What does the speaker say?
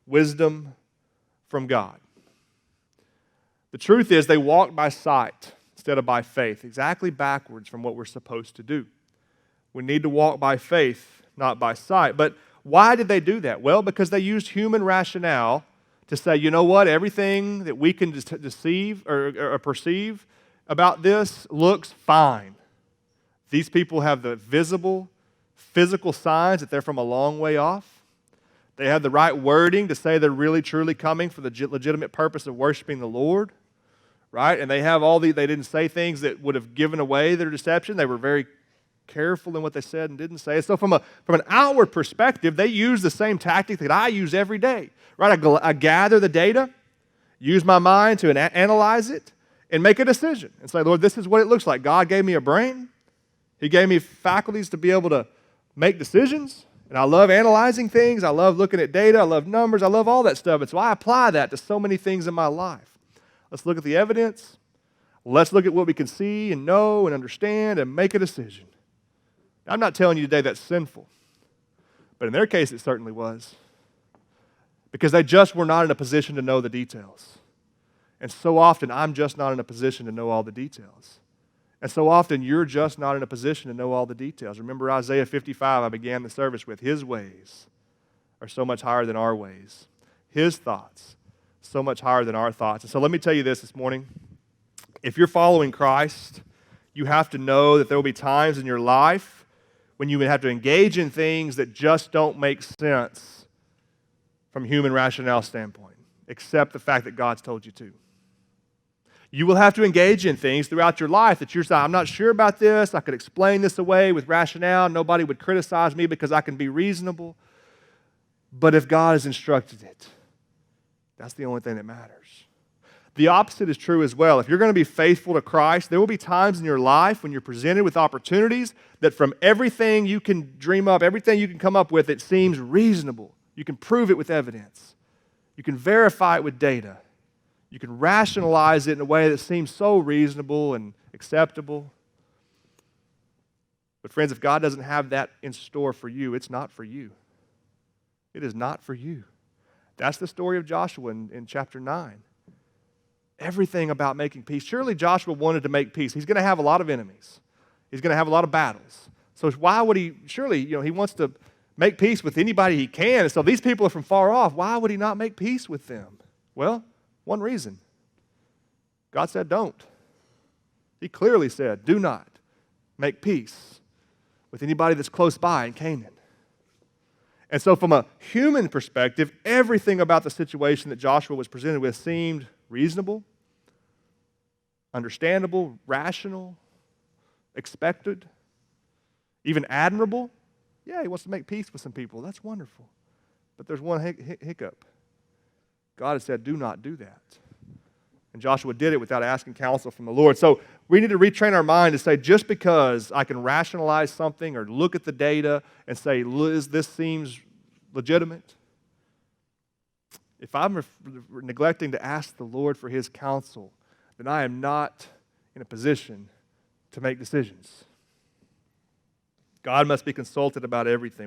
wisdom from God. The truth is they walked by sight instead of by faith, exactly backwards from what we're supposed to do. We need to walk by faith, not by sight. But why did they do that? Well, because they used human rationale to say, you know what, everything that we can deceive or perceive about this looks fine. These people have the visible, physical signs that they're from a long way off. They have the right wording to say they're really, truly coming for the legitimate purpose of worshiping the Lord, right? And they have they didn't say things that would have given away their deception. They were very careful in what they said and didn't say. So from an outward perspective, they use the same tactic that I use every day, right? I gather the data, use my mind to analyze it, and make a decision and say, Lord, this is what it looks like. God gave me a brain. He gave me faculties to be able to make decisions. And I love analyzing things. I love looking at data. I love numbers. I love all that stuff. And so I apply that to so many things in my life. Let's look at the evidence. Let's look at what we can see and know and understand and make a decision. I'm not telling you today that's sinful. But in their case, it certainly was. Because they just were not in a position to know the details. And so often, I'm just not in a position to know all the details. And so often, you're just not in a position to know all the details. Remember Isaiah 55, I began the service with, His ways are so much higher than our ways. His thoughts, so much higher than our thoughts. And so let me tell you this morning. If you're following Christ, you have to know that there will be times in your life when you would have to engage in things that just don't make sense from a human rationale standpoint, except the fact that God's told you to. You will have to engage in things throughout your life that you're saying, I'm not sure about this. I could explain this away with rationale. Nobody would criticize me because I can be reasonable. But if God has instructed it, that's the only thing that matters. The opposite is true as well. If you're going to be faithful to Christ, there will be times in your life when you're presented with opportunities that from everything you can dream up, everything you can come up with, it seems reasonable. You can prove it with evidence. You can verify it with data. You can rationalize it in a way that seems so reasonable and acceptable. But friends, if God doesn't have that in store for you, it's not for you. It is not for you. That's the story of Joshua in chapter 9. Everything about making peace. Surely Joshua wanted to make peace. He's going to have a lot of enemies. He's going to have a lot of battles. So why would he, surely, he wants to make peace with anybody he can. And so these people are from far off. Why would he not make peace with them? Well, one reason. God said don't. He clearly said, do not make peace with anybody that's close by in Canaan. And so from a human perspective, everything about the situation that Joshua was presented with seemed reasonable, understandable, rational, expected, even admirable. Yeah, he wants to make peace with some people. That's wonderful. But there's one hiccup. God has said, do not do that. And Joshua did it without asking counsel from the Lord. So we need to retrain our mind to say, just because I can rationalize something or look at the data and say, this seems legitimate, if I'm neglecting to ask the Lord for His counsel, then I am not in a position to make decisions. God must be consulted about everything.